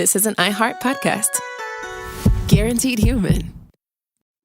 this is an iHeart podcast. Guaranteed human.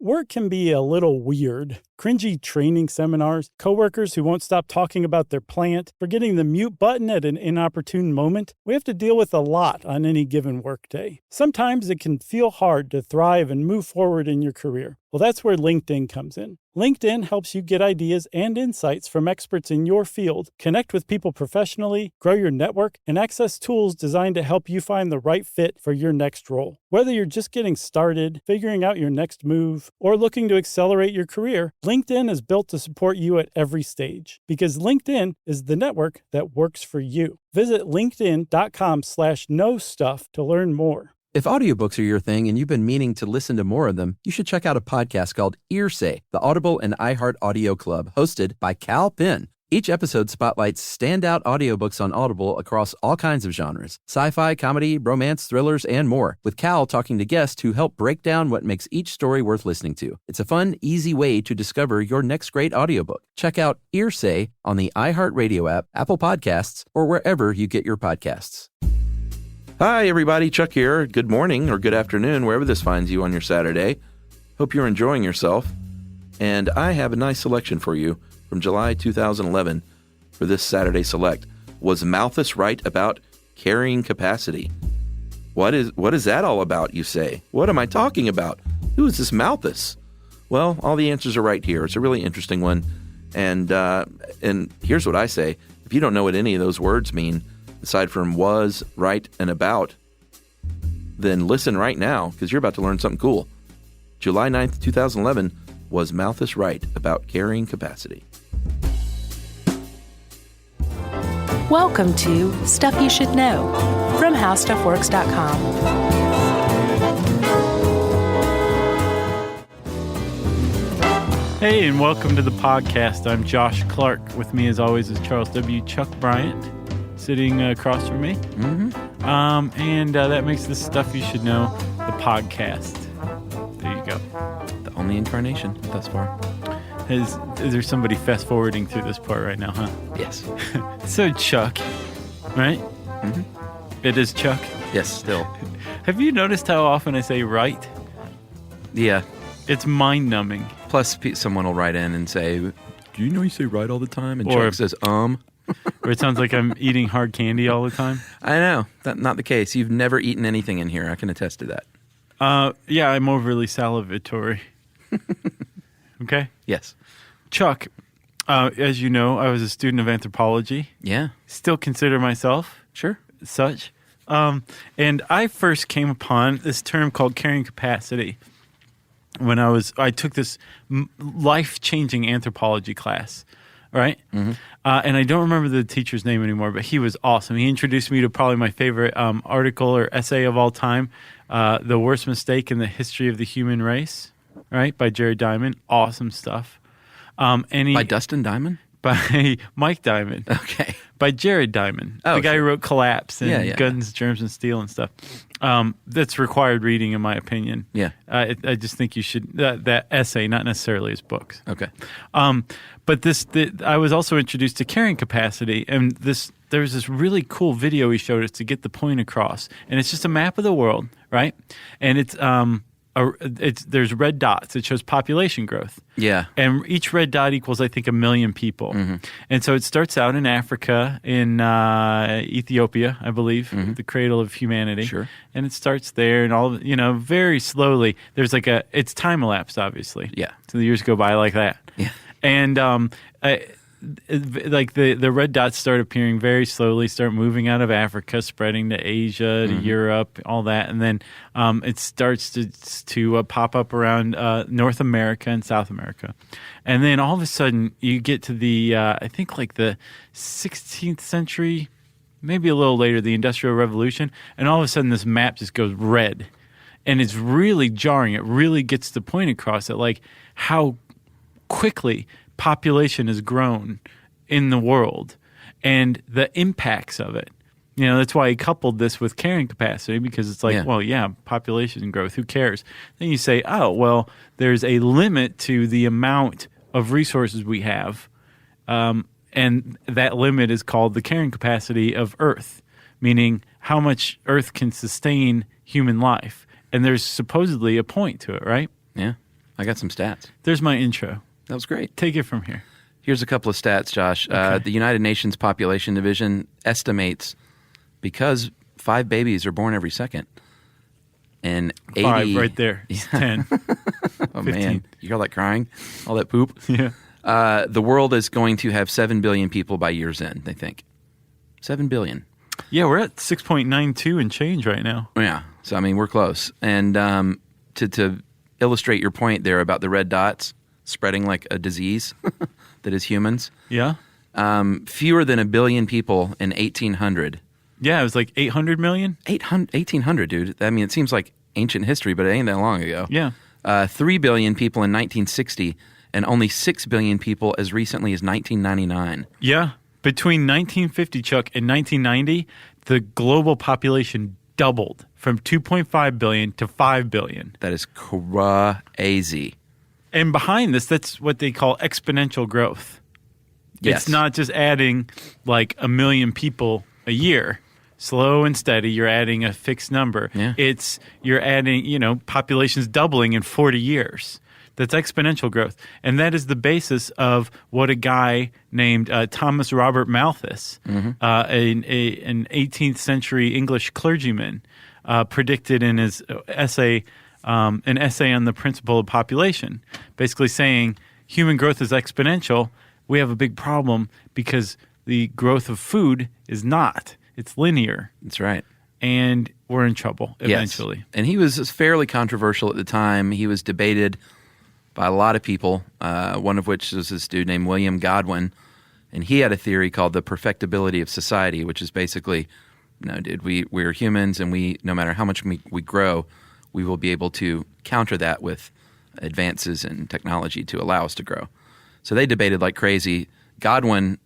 Work can be a little weird. Cringy training seminars, coworkers who won't stop talking about their plant, forgetting the mute button at an inopportune moment. We have to deal with a lot on any given workday. Sometimes it can feel hard to thrive and move forward in your career. Well, that's where LinkedIn comes in. LinkedIn helps you get ideas and insights from experts in your field, connect with people professionally, grow your network, and access tools designed to help you find the right fit for your next role. Whether you're just getting started, figuring out your next move, or looking to accelerate your career, LinkedIn is built to support you at every stage because LinkedIn is the network that works for you. Visit linkedin.com/knowstuff to learn more. If audiobooks are your thing and you've been meaning to listen to more of them, you should check out a podcast called Earsay, the Audible and iHeart Audio Club, hosted by Cal Penn. Each episode spotlights standout audiobooks on Audible across all kinds of genres: sci-fi, comedy, romance, thrillers, and more, with Cal talking to guests who help break down what makes each story worth listening to. It's a fun, easy way to discover your next great audiobook. Check out Earsay on the iHeartRadio app, Apple Podcasts, or wherever you get your podcasts. Hi, everybody. Chuck here. Good morning or good afternoon, wherever this finds you on your Saturday. Hope you're enjoying yourself. And I have a nice selection for you from July 2011 for this Saturday Select. Was Malthus right about carrying capacity? What is that all about, you say? What am I talking about? Who is this Malthus? Well, all the answers are right here. It's a really interesting one. And here's what I say. If you don't know what any of those words mean, aside from was, right, and about, then listen right now, because you're about to learn something cool. July 9th, 2011, was Malthus right about carrying capacity? Welcome to Stuff You Should Know from HowStuffWorks.com. Hey, and welcome to the podcast. I'm Josh Clark. With me, as always, is Charles W. Chuck Bryant, sitting across from me. And that makes the Stuff You Should Know the podcast. There you go. The only incarnation thus far. Is there somebody fast forwarding through this part right now, huh? Yes. So Chuck, right? Mm-hmm. It is Chuck? Yes, still. Have you noticed how often I say right? Yeah. It's mind-numbing. Plus, someone will write in and say, do you know you say right all the time? And Or- Chuck says, Or it sounds like I'm eating hard candy all the time. I know. That's not the case. You've never eaten anything in here. I can attest to that. Yeah, I'm overly salivatory. Okay? Yes. Chuck, as you know, I was a student of anthropology. Yeah. Still consider myself Sure. such. And I first came upon this term called carrying capacity when I took this life-changing anthropology class. Right? Mm-hmm. And I don't remember the teacher's name anymore, but he was awesome. He introduced me to probably my favorite article or essay of all time, The Worst Mistake in the History of the Human Race, right, by Jared Diamond. Awesome stuff. By Dustin Diamond? By Mike Diamond. Okay. By Jared Diamond, Oh, the guy sure. who wrote Collapse and Yeah. Guns, Germs, and Steel and stuff. That's required reading, in my opinion. Yeah. I just think you should, that essay, not necessarily his books. Okay. But I was also introduced to carrying capacity, and there was this really cool video he showed us to get the point across, and it's just a map of the world, right? And there's red dots. It shows population growth. Yeah. And each red dot equals, I think, 1 million people. Mm-hmm. And so it starts out in Africa, in Ethiopia, I believe, the cradle of humanity. Sure. And it starts there, and very slowly. There's it's time elapsed, obviously. Yeah. So the years go by like that. Yeah. And the red dots start appearing very slowly, start moving out of Africa, spreading to Asia, to Europe, all that, and then it starts to pop up around North America and South America, and then all of a sudden you get to the I think like the 16th century, maybe a little later, the Industrial Revolution, and all of a sudden this map just goes red, and it's really jarring. It really gets the point across that like how quickly population has grown in the world and the impacts of it. That's why he coupled this with carrying capacity, because it's like, well, yeah, population growth, who cares? Then you say, oh, well, there's a limit to the amount of resources we have, and that limit is called the carrying capacity of Earth, meaning how much Earth can sustain human life. And there's supposedly a point to it, right? Yeah. I got some stats. There's my intro. That was great. Take it from here. Here's a couple of stats, Josh. Okay. The United Nations Population Division estimates, because 5 babies are born every second, and 80... 5 right there. It's 10. Oh, 15. man. You hear all that crying? All that poop? Yeah. The world is going to have 7 billion people by year's end, they think. 7 billion. Yeah, we're at 6.92 and change right now. Yeah. So, I mean, we're close. And to illustrate your point there about the red dots spreading like a disease that is humans, Yeah? fewer than 1 billion people in 1800. Yeah, it was like 800 million? 1800, dude. I mean, it seems like ancient history, but it ain't that long ago. Yeah. 3 billion people in 1960, and only 6 billion people as recently as 1999. Yeah. Between 1950, Chuck, and 1990, the global population doubled from 2.5 billion to 5 billion. That is crazy. And behind this, that's what they call exponential growth. Yes. It's not just adding like 1 million people a year. Slow and steady, you're adding a fixed number. Yeah. You're adding, populations doubling in 40 years. That's exponential growth. And that is the basis of what a guy named Thomas Robert Malthus, an 18th century English clergyman, predicted in his essay, an essay on the principle of population, basically saying human growth is exponential. We have a big problem because the growth of food is not. It's linear. That's right. And we're in trouble eventually. Yes. And he was fairly controversial at the time. He was debated by a lot of people, one of which was this dude named William Godwin. And he had a theory called the perfectibility of society, which is basically, no, dude, we're humans, and no matter how much we grow, we will be able to counter that with advances in technology to allow us to grow. So they debated like crazy. Godwin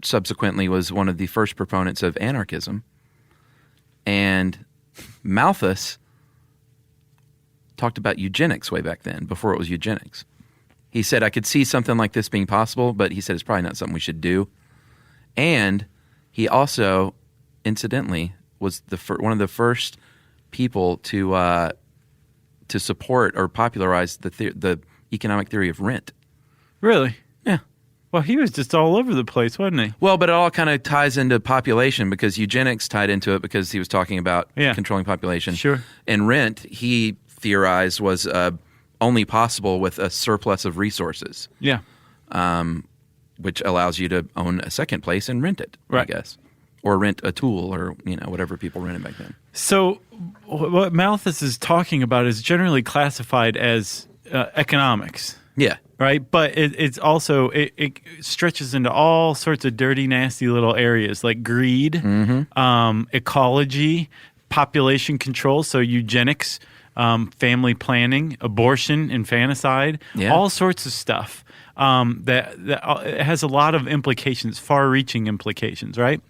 subsequently was one of the first proponents of anarchism. And Malthus talked about eugenics way back then, before it was eugenics. He said, I could see something like this being possible, but he said it's probably not something we should do. And he also, incidentally, was one of the first people to support or popularize the economic theory of rent. Really? Yeah. Well, he was just all over the place, wasn't he? Well, but it all kind of ties into population, because eugenics tied into it because he was talking about controlling population. Sure. And rent, he theorized, was only possible with a surplus of resources. Yeah. Which allows you to own a second place and rent it, right. I guess. Or rent a tool, or whatever people rented back then. So what Malthus is talking about is generally classified as economics. Yeah. Right? But it's also, it stretches into all sorts of dirty, nasty little areas like greed, ecology, population control, so eugenics, family planning, abortion, infanticide, all sorts of stuff that it has a lot of implications, far-reaching implications, right?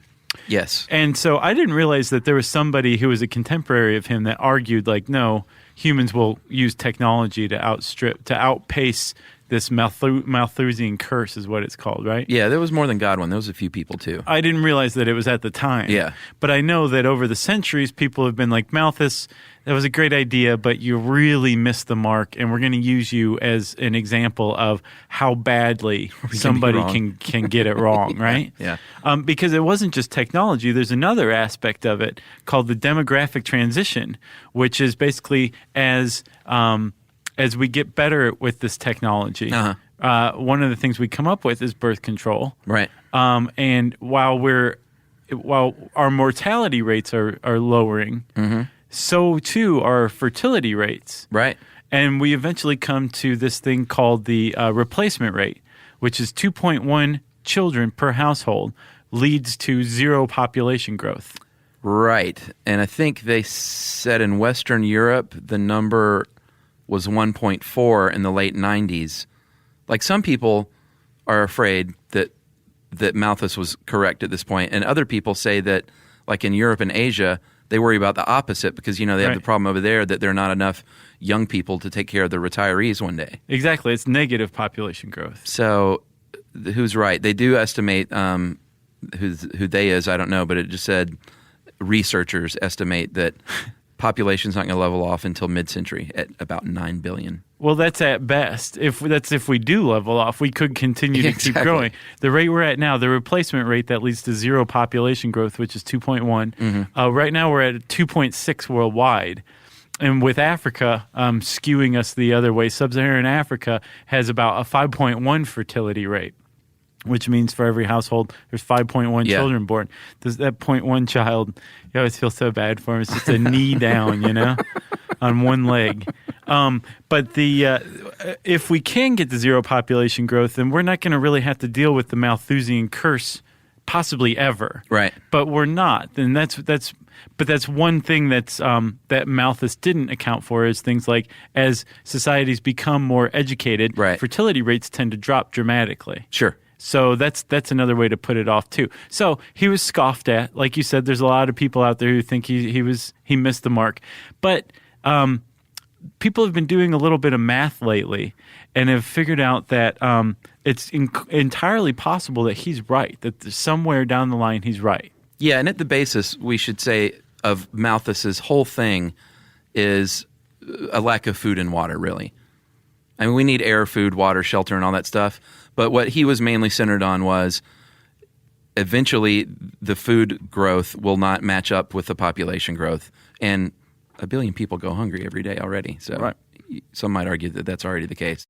Yes. And so I didn't realize that there was somebody who was a contemporary of him that argued like, no, humans will use technology to outpace this Malthusian curse is what it's called, right? Yeah, there was more than Godwin. There was a few people too. I didn't realize that it was at the time. Yeah. But I know that over the centuries, people have been like, Malthus, that was a great idea, but you really missed the mark, and we're going to use you as an example of how badly somebody can get it wrong, right? Yeah. Because it wasn't just technology. There's another aspect of it called the demographic transition, which is basically as we get better with this technology, one of the things we come up with is birth control. Right. And while our mortality rates are lowering, so too are fertility rates. Right. And we eventually come to this thing called the replacement rate, which is 2.1 children per household, leads to zero population growth. Right. And I think they said in Western Europe the number was 1.4 in the late 90s. Like, some people are afraid that Malthus was correct at this point, and other people say that, like in Europe and Asia, they worry about the opposite because, they have the problem over there that there are not enough young people to take care of the retirees one day. Exactly. It's negative population growth. So who's right? They do estimate who they is, I don't know, but it just said researchers estimate that population's not going to level off until mid-century at about 9 billion. Well, that's at best. If we do level off, we could continue to keep growing. The rate we're at now, the replacement rate that leads to zero population growth, which is 2.1. Right now we're at 2.6 worldwide. And with Africa skewing us the other way, sub-Saharan Africa has about a 5.1 fertility rate, which means for every household, there's 5.1 children born. Does that 0.1 child, you always feel so bad for him. It's just a knee down, on one leg. But if we can get to zero population growth, then we're not going to really have to deal with the Malthusian curse possibly ever. Right. But we're not. And that's one thing that Malthus didn't account for is things like as societies become more educated, fertility rates tend to drop dramatically. Sure. So that's another way to put it off too. So he was scoffed at. Like you said, there's a lot of people out there who think he missed the mark. But people have been doing a little bit of math lately and have figured out that it's entirely possible that he's right, that somewhere down the line he's right. Yeah, and at the basis, we should say of Malthus's whole thing is a lack of food and water, really. I mean, we need air, food, water, shelter, and all that stuff. But what he was mainly centered on was eventually the food growth will not match up with the population growth. And 1 billion people go hungry every day already. So some might argue that that's already the case.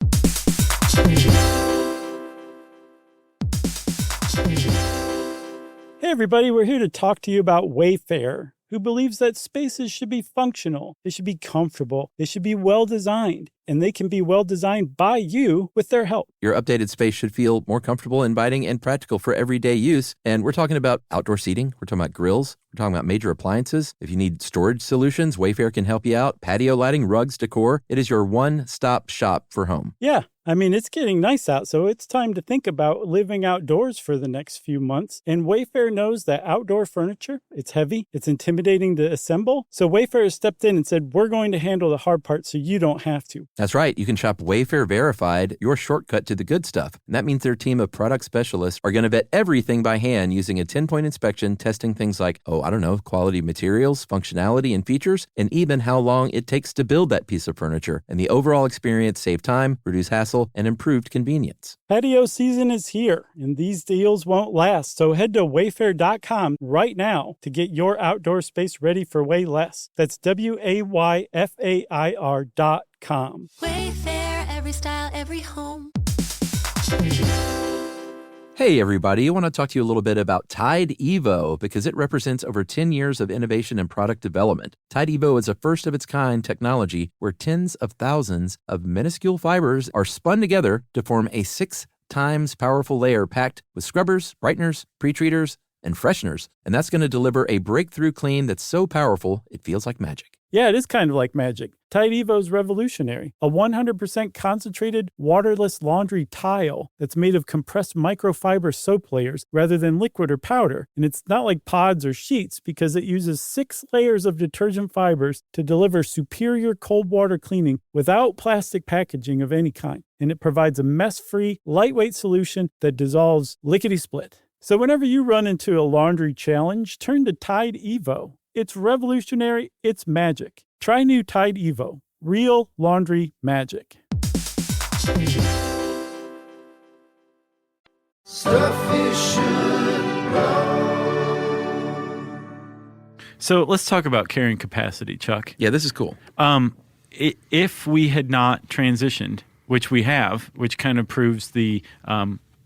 Hey everybody, we're here to talk to you about Wayfair, who believes that spaces should be functional, they should be comfortable, they should be well-designed, and they can be well-designed by you with their help. Your updated space should feel more comfortable, inviting, and practical for everyday use. And we're talking about outdoor seating. We're talking about grills. We're talking about major appliances. If you need storage solutions, Wayfair can help you out. Patio lighting, rugs, decor. It is your one-stop shop for home. Yeah. I mean, it's getting nice out, so it's time to think about living outdoors for the next few months. And Wayfair knows that outdoor furniture, it's heavy, it's intimidating to assemble. So Wayfair has stepped in and said, we're going to handle the hard part so you don't have to. That's right. You can shop Wayfair Verified, your shortcut to the good stuff. And that means their team of product specialists are going to vet everything by hand using a 10-point inspection, testing things like, quality materials, functionality, and features, and even how long it takes to build that piece of furniture. And the overall experience save time, reduce hassle, and improved convenience. Patio season is here, and these deals won't last. So head to wayfair.com right now to get your outdoor space ready for way less. That's WAYFAIR.com. Wayfair, every style, every home. Hey everybody, I want to talk to you a little bit about Tide Evo because it represents over 10 years of innovation and product development. Tide Evo is a first-of-its-kind technology where tens of thousands of minuscule fibers are spun together to form a 6 times powerful layer packed with scrubbers, brighteners, pre-treaters, and fresheners. And that's going to deliver a breakthrough clean that's so powerful it feels like magic. Yeah, it is kind of like magic. Tide Evo is revolutionary. A 100% concentrated, waterless laundry tile that's made of compressed microfiber soap layers rather than liquid or powder. And it's not like pods or sheets because it uses 6 layers of detergent fibers to deliver superior cold water cleaning without plastic packaging of any kind. And it provides a mess-free, lightweight solution that dissolves lickety-split. So whenever you run into a laundry challenge, turn to Tide Evo. It's revolutionary, it's magic. Try new Tide Evo. Real laundry magic. Stuff you should know. So let's talk about carrying capacity, Chuck. Yeah, this is cool. If we had not transitioned, which we have, which kind of proves the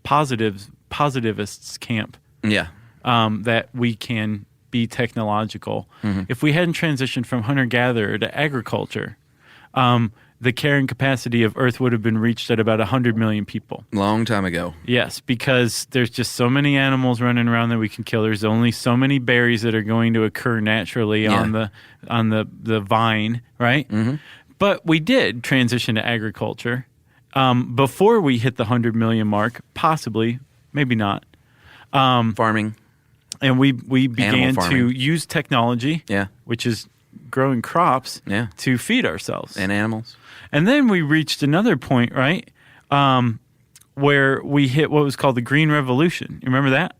positivists camp, that we can be technological. Mm-hmm. If we hadn't transitioned from hunter-gatherer to agriculture, the carrying capacity of Earth would have been reached at about 100 million people. Long time ago. Yes, because there's just so many animals running around that we can kill. There's only so many berries that are going to occur naturally on the vine, right? Mm-hmm. But we did transition to agriculture before we hit the 100 million mark, possibly, maybe not. Farming. And we began to use technology, which is growing crops, to feed ourselves. And animals. And then we reached another point, right, where we hit what was called the Green Revolution. You remember that?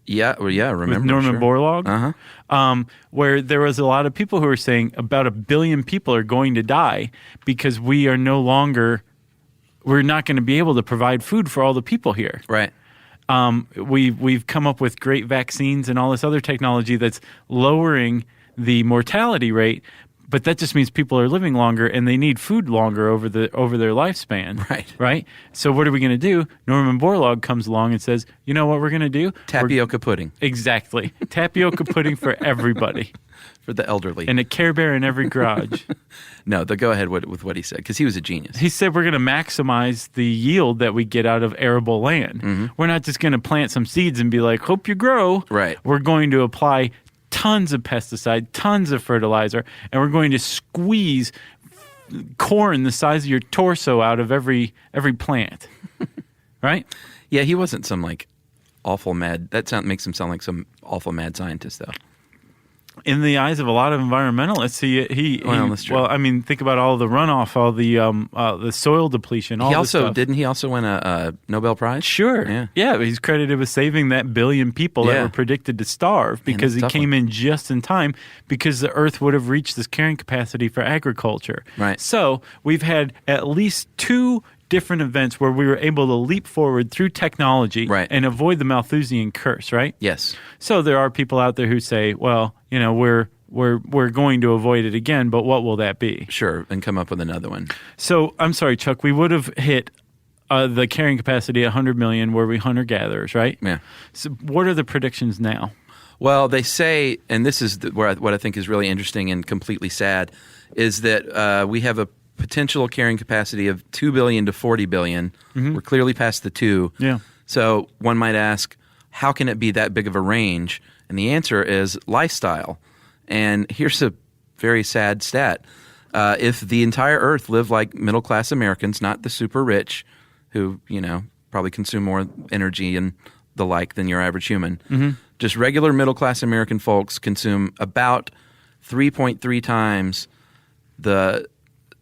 Yeah, well, yeah, remember. With Norman Borlaug. Uh-huh. Where there was a lot of people who were saying about 1 billion people are going to die because we're not going to be able to provide food for all the people here. Right. We've come up with great vaccines and all this other technology that's lowering the mortality rate, but that just means people are living longer and they need food longer over their lifespan. Right. Right? So what are we going to do? Norman Borlaug comes along and says, you know what we're going to do? Tapioca pudding. Exactly. Tapioca pudding for everybody. For the elderly. And a Care Bear in every garage. No, go ahead with what he said, because he was a genius. He said we're going to maximize the yield that we get out of arable land. Mm-hmm. We're not just going to plant some seeds and be like, hope you grow. Right. We're going to apply tons of pesticide, tons of fertilizer, and we're going to squeeze corn the size of your torso out of every plant. Right? Yeah, he wasn't some awful mad. Makes him sound like some awful mad scientist, though. In the eyes of a lot of environmentalists, that's true. Well, I mean, think about all the runoff, all the soil depletion, all this stuff. Didn't he also win a Nobel Prize? Sure. Yeah, he's credited with saving that billion people that were predicted to starve because he came in just in time because the earth would have reached this carrying capacity for agriculture. Right. So we've had at least 2 different events where we were able to leap forward through technology and avoid the Malthusian curse, right? Yes. So there are people out there who say, well, we're going to avoid it again, but what will that be? Sure, and come up with another one. So I'm sorry, Chuck, we would have hit the carrying capacity at 100 million were we hunter-gatherers, right? Yeah. So what are the predictions now? Well, they say, and this is what I think is really interesting and completely sad, is that we have a potential carrying capacity of 2 billion to 40 billion. Mm-hmm. We're clearly past the 2. Yeah. So one might ask, how can it be that big of a range? And the answer is lifestyle. And here's a very sad stat. If the entire earth lived like middle-class Americans, not the super rich, who, probably consume more energy and the like than your average human, just regular middle-class American folks consume about 3.3 times the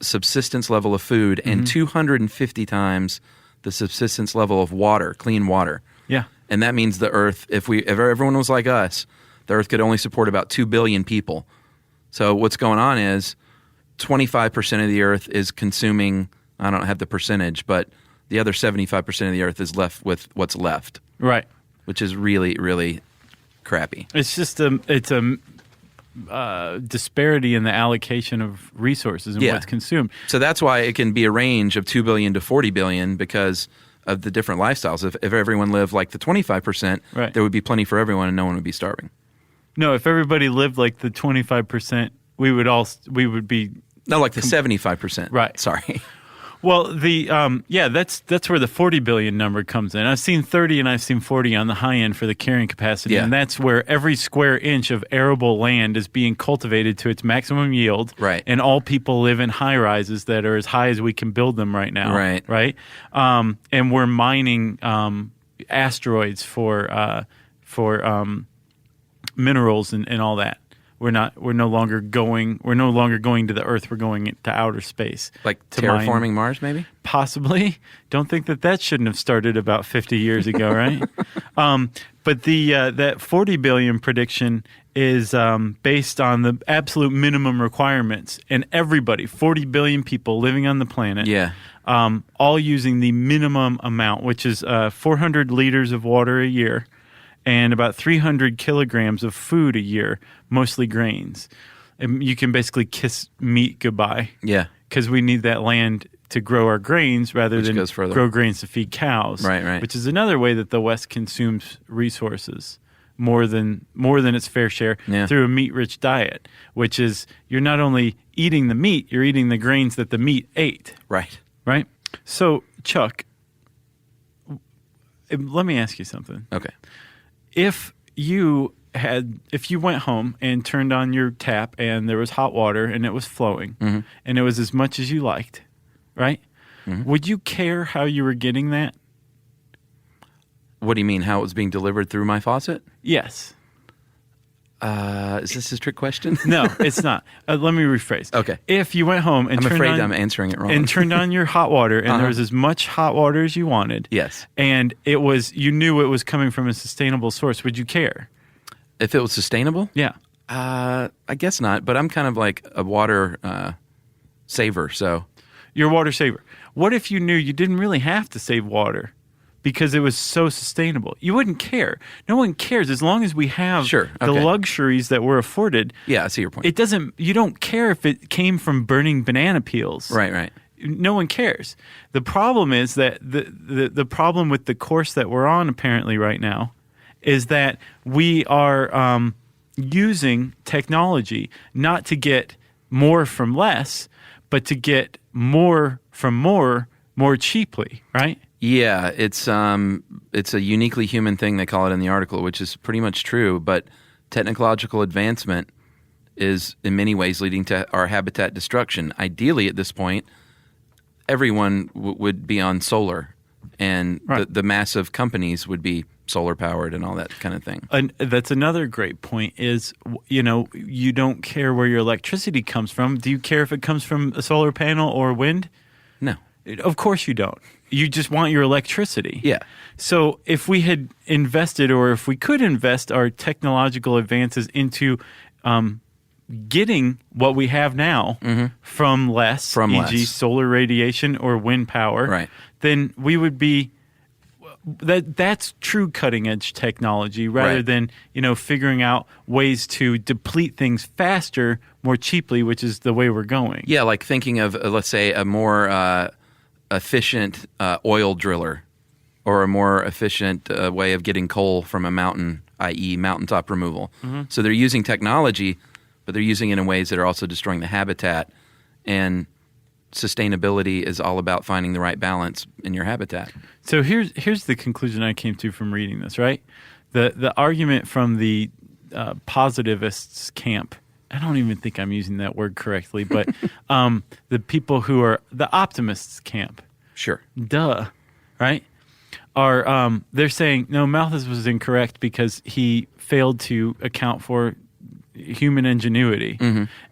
subsistence level of food and 250 times the subsistence level of water, clean water. Yeah. And that means the earth, if everyone was like us, the earth could only support about 2 billion people. So what's going on is 25% of the earth is consuming, I don't have the percentage, but the other 75% of the earth is left with what's left. Right. Which is really, really crappy. It's just a disparity in the allocation of resources and what's consumed. So that's why it can be a range of 2 billion to 40 billion because of the different lifestyles. If everyone lived like the 25%, there would be plenty for everyone and no one would be starving. No, if everybody lived like the 25%, we would be... No, like the 75%. Right. Sorry. Well, that's where the 40 billion number comes in. I've seen 30 and I've seen 40 on the high end for the carrying capacity, and that's where every square inch of arable land is being cultivated to its maximum yield, right? And all people live in high rises that are as high as we can build them right now, right? And we're mining asteroids for minerals and all that. We're no longer going to the Earth. We're going to outer space. Like terraforming Mars, maybe? Possibly. Don't think that shouldn't have started about 50 years ago, right? But that 40 billion prediction is based on the absolute minimum requirements, and everybody, 40 billion people living on the planet, all using the minimum amount, which is 400 liters of water a year, and about 300 kilograms of food a year, mostly grains. And you can basically kiss meat goodbye. Yeah. Because we need that land to grow our grains rather than grow grains to feed cows. Right. Which is another way that the West consumes resources more than its fair share through a meat-rich diet, which is you're not only eating the meat, you're eating the grains that the meat ate. Right. So, Chuck, let me ask you something. Okay. If you went home and turned on your tap and there was hot water and it was flowing and it was as much as you liked, right? Would you care how you were getting that? What do you mean, how it was being delivered through my faucet? Yes. Is this a trick question? No, it's not. Let me rephrase. Okay. If you went home and I'm turned afraid on, I'm answering it wrong. and turned on your hot water, and there was as much hot water as you wanted, Yes. and you knew it was coming from a sustainable source, would you care? If it was sustainable? Yeah. I guess not, but I'm kind of like a water saver, so. You're a water saver. What if you knew you didn't really have to save water because it was so sustainable? You wouldn't care. No one cares as long as we have Sure, the okay. luxuries that we're afforded. Yeah, I see your point. You don't care if it came from burning banana peels. Right. No one cares. The problem is that the problem with the course that we're on apparently right now is that we are using technology not to get more from less, but to get more from more cheaply, right? Yeah, it's a uniquely human thing, they call it in the article, which is pretty much true, but technological advancement is in many ways leading to our habitat destruction. Ideally, at this point, everyone would be on solar, and Right. the massive companies would be solar powered and all that kind of thing. And that's another great point is, you don't care where your electricity comes from. Do you care if it comes from a solar panel or wind? No. Of course you don't. You just want your electricity. Yeah. So if we had invested, or if we could invest our technological advances into getting what we have now from less, From e.g. less. solar radiation or wind power, Right. then we would be that's true cutting edge technology rather Right. than, figuring out ways to deplete things faster, more cheaply, which is the way we're going. Yeah, like thinking of, let's say, a more efficient oil driller, or a more efficient way of getting coal from a mountain, i.e. mountaintop removal. So they're using technology, but they're using it in ways that are also destroying the habitat. And sustainability is all about finding the right balance in your habitat. So here's the conclusion I came to from reading this, right? The argument from the positivists camp, I don't even think I'm using that word correctly, but the people who are the optimists camp, Sure. right? Are they're saying, no, Malthus was incorrect because he failed to account for human ingenuity.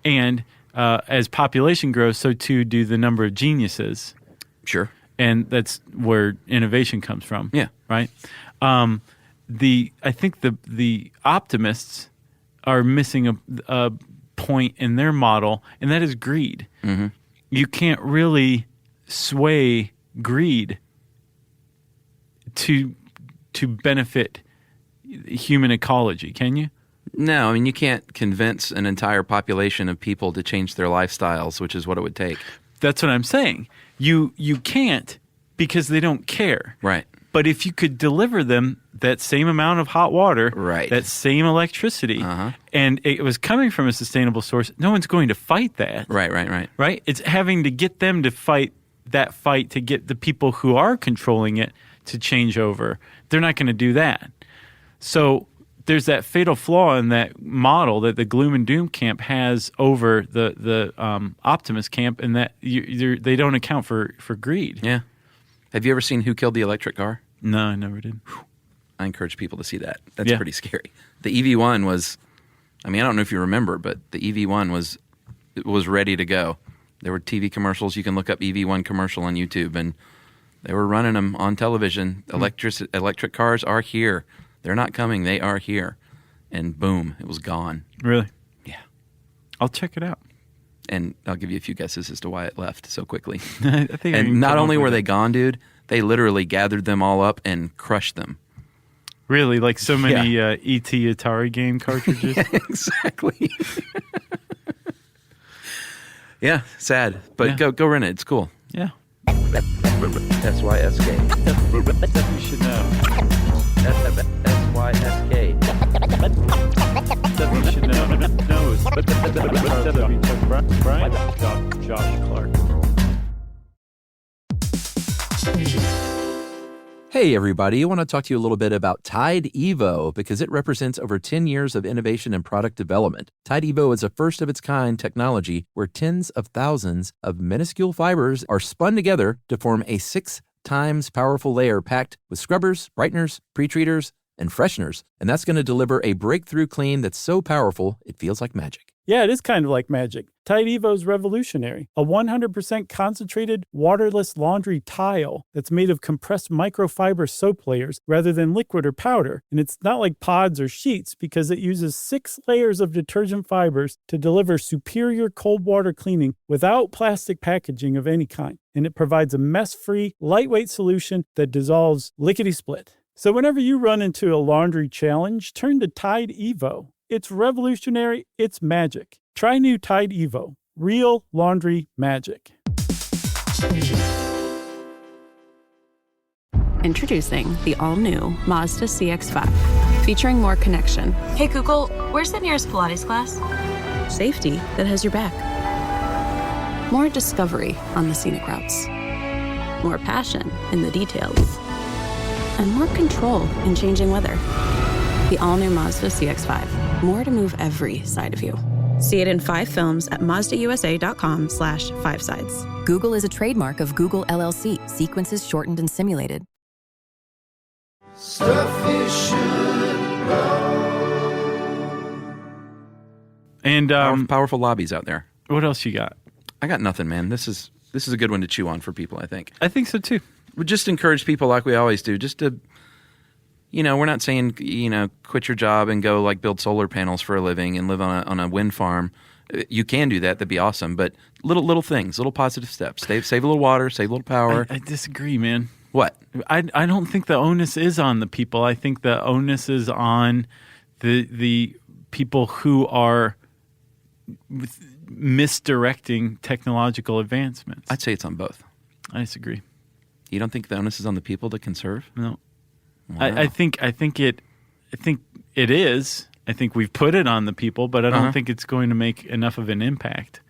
And as population grows, so too do the number of geniuses. Sure. And that's where innovation comes from. Yeah. Right? I think the optimists are missing a point in their model, and that is greed. You can't really sway greed to benefit human ecology, can you? No, I mean, you can't convince an entire population of people to change their lifestyles, which is what it would take. That's what I'm saying. You can't, because they don't care. Right. But if you could deliver them that same amount of hot water, Right. that same electricity, and it was coming from a sustainable source, no one's going to fight that. Right. Right? It's having to get them to fight that fight to get the people who are controlling it to change over. They're not going to do that. So there's that fatal flaw in that model that the gloom and doom camp has over the optimist camp, and that they don't account for greed. Yeah. Have you ever seen Who Killed the Electric Car? No, I never did. I encourage people to see that. That's Yeah. pretty scary. The EV1 was, I mean, I don't know if you remember, but the EV1 was ready to go. There were TV commercials. You can look up EV1 commercial on YouTube, and they were running them on television. Electric cars are here. They're not coming. They are here. And boom, it was gone. Really? Yeah. I'll check it out. And I'll give you a few guesses as to why it left so quickly. I think I can And not come only up were with they it. gone, dude, they literally gathered them all up and crushed them. Really, like so many E.T. Atari game cartridges. Exactly. Yeah, sad. But Yeah. go rent it. It's cool. Yeah. SYSK. You should know. SYSK. You should know. No, it's Brian. Josh Clark. Hey, everybody. I want to talk to you a little bit about Tide Evo because it represents over 10 years of innovation and product development. Tide Evo is a first-of-its-kind technology where tens of thousands of minuscule fibers are spun together to form a 6 times powerful layer packed with scrubbers, brighteners, pretreaters, and fresheners, and that's going to deliver a breakthrough clean that's so powerful it feels like magic. Yeah, it is kind of like magic. Tide Evo's revolutionary. A 100% concentrated, waterless laundry tile that's made of compressed microfiber soap layers rather than liquid or powder. And it's not like pods or sheets because it uses 6 layers of detergent fibers to deliver superior cold water cleaning without plastic packaging of any kind. And it provides a mess-free, lightweight solution that dissolves lickety-split. So whenever you run into a laundry challenge, turn to Tide Evo. It's revolutionary, it's magic. Try new Tide Evo. Real laundry magic. Introducing the all-new Mazda CX-5, featuring more connection. Hey Google, where's the nearest Pilates class? Safety that has your back. More discovery on the scenic routes. More passion in the details. And more control in changing weather. The all-new Mazda CX-5. More to move every side of you. See it in 5 films at MazdaUSA.com/5sides. Google is a trademark of Google LLC. Sequences shortened and simulated. Stuff you should know. And Powerful lobbies out there. what else you got? I got nothing, man. This is a good one to chew on for people, I think. I think so too. We just encourage people like we always do, just to, we're not saying, quit your job and go like build solar panels for a living and live on a wind farm. You can do that. That'd be awesome. But little things, little positive steps. Save a little water, save a little power. I disagree, man. What? I don't think the onus is on the people. I think the onus is on the people who are misdirecting technological advancements. I'd say it's on both. I disagree. You don't think the onus is on the people to conserve? No. Wow. I think it is. I think we've put it on the people, but I don't think it's going to make enough of an impact.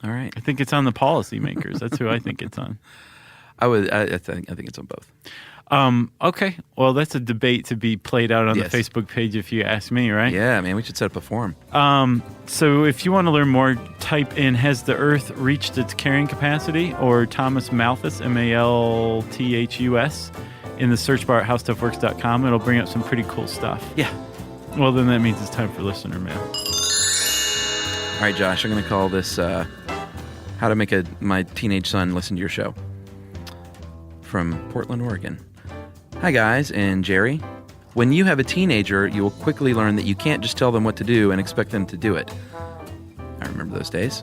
All right. I think it's on the policymakers. That's who I think it's on. I think it's on both. Okay. Well, that's a debate to be played out on Yes. the Facebook page if you ask me, right? Yeah, man, we should set up a forum. So if you want to learn more, type in "Has the Earth reached its carrying capacity?" or Thomas Malthus, Malthus, in the search bar at howstuffworks.com. It'll bring up some pretty cool stuff. Yeah. Well, then that means it's time for listener mail. All right, Josh, I'm going to call this How to Make My Teenage Son Listen to Your Show from Portland, Oregon. Hi, guys, and Jerry. When you have a teenager, you will quickly learn that you can't just tell them what to do and expect them to do it. I remember those days.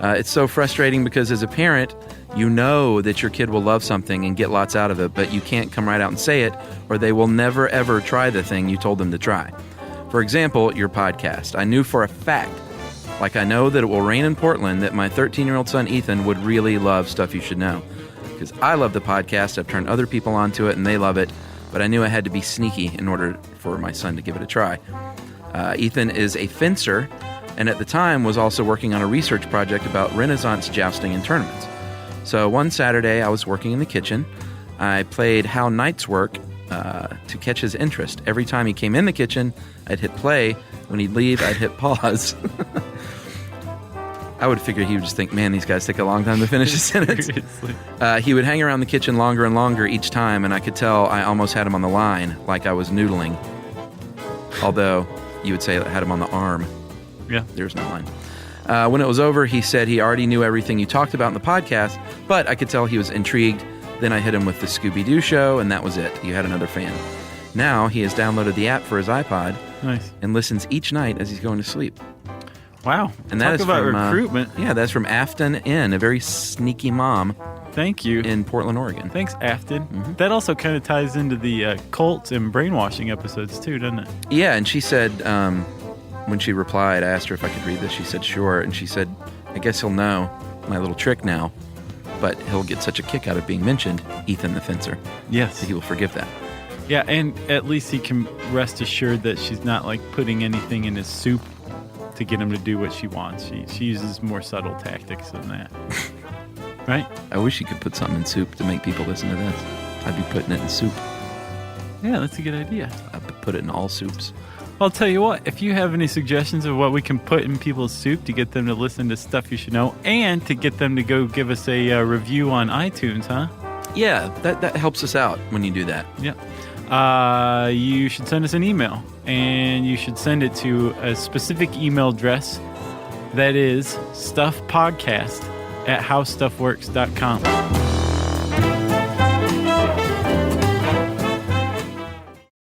It's so frustrating because as a parent, you know that your kid will love something and get lots out of it, but you can't come right out and say it, or they will never, ever try the thing you told them to try. For example, your podcast. I knew for a fact, like I know that it will rain in Portland, that my 13-year-old son Ethan would really love Stuff You Should Know. Because I love the podcast, I've turned other people onto it and they love it, but I knew I had to be sneaky in order for my son to give it a try. Ethan is a fencer, and at the time was also working on a research project about Renaissance jousting and tournaments. So one Saturday I was working in the kitchen. I played How Knights Work to catch his interest. Every time he came in the kitchen, I'd hit play. When he'd leave, I'd hit pause. I would figure he would just think, man, these guys take a long time to finish a sentence. He would hang around the kitchen longer and longer each time, and I could tell I almost had him on the line, like I was noodling. Although, you would say I had him on the arm. Yeah. There's no line. When it was over, he said he already knew everything you talked about in the podcast, but I could tell he was intrigued. Then I hit him with the Scooby-Doo show, and that was it. You had another fan. Now, he has downloaded the app for his iPod and listens each night as he's going to sleep. Wow. And that Talk is about from, recruitment. That's from Afton Inn, a very sneaky mom. Thank you. In Portland, Oregon. Thanks, Afton. Mm-hmm. That also kind of ties into the cults and brainwashing episodes too, doesn't it? Yeah, and she said, when she replied, I asked her if I could read this. She said, sure. And she said, I guess he'll know my little trick now, but he'll get such a kick out of being mentioned, Ethan the Fencer. Yes. That he will forgive that. Yeah, and at least he can rest assured that she's not like putting anything in his soup to get him to do what she wants. She uses more subtle tactics than that. Right? I wish you could put something in soup to make people listen to this. I'd be putting it in soup. Yeah, that's a good idea. I'd put it in all soups. I'll tell you what, if you have any suggestions of what we can put in people's soup to get them to listen to Stuff You Should Know and to get them to go give us a review on iTunes, huh? Yeah, that helps us out when you do that. Yeah. You should send us an email, and you should send it to a specific email address that is stuffpodcast@howstuffworks.com.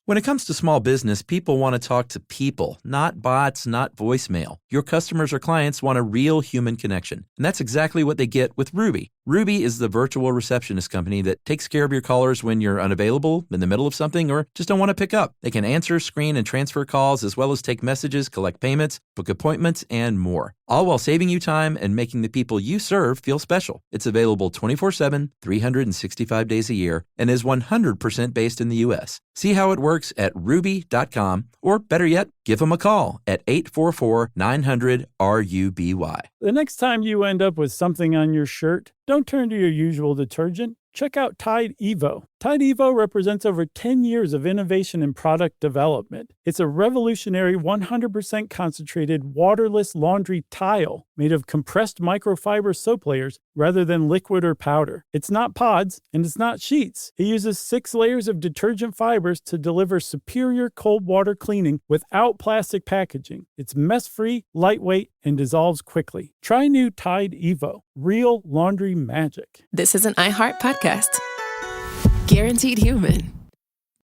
When it comes to small business, people want to talk to people, not bots, not voicemail. Your customers or clients want a real human connection, and that's exactly what they get with Ruby. Ruby is the virtual receptionist company that takes care of your callers when you're unavailable, in the middle of something, or just don't want to pick up. They can answer, screen, and transfer calls, as well as take messages, collect payments, book appointments, and more. All while saving you time and making the people you serve feel special. It's available 24/7, 365 days a year, and is 100% based in the U.S. See how it works at ruby.com, or better yet, give them a call at 844-900-RUBY. The next time you end up with something on your shirt, don't turn to your usual detergent. Check out Tide Evo. Tide Evo represents over 10 years of innovation in product development. It's a revolutionary 100% concentrated waterless laundry tile made of compressed microfiber soap layers rather than liquid or powder. It's not pods, and it's not sheets. It uses 6 layers of detergent fibers to deliver superior cold water cleaning without plastic packaging. It's mess-free, lightweight, and dissolves quickly. Try new Tide Evo. Real laundry magic. This is an iHeart podcast. Guaranteed human.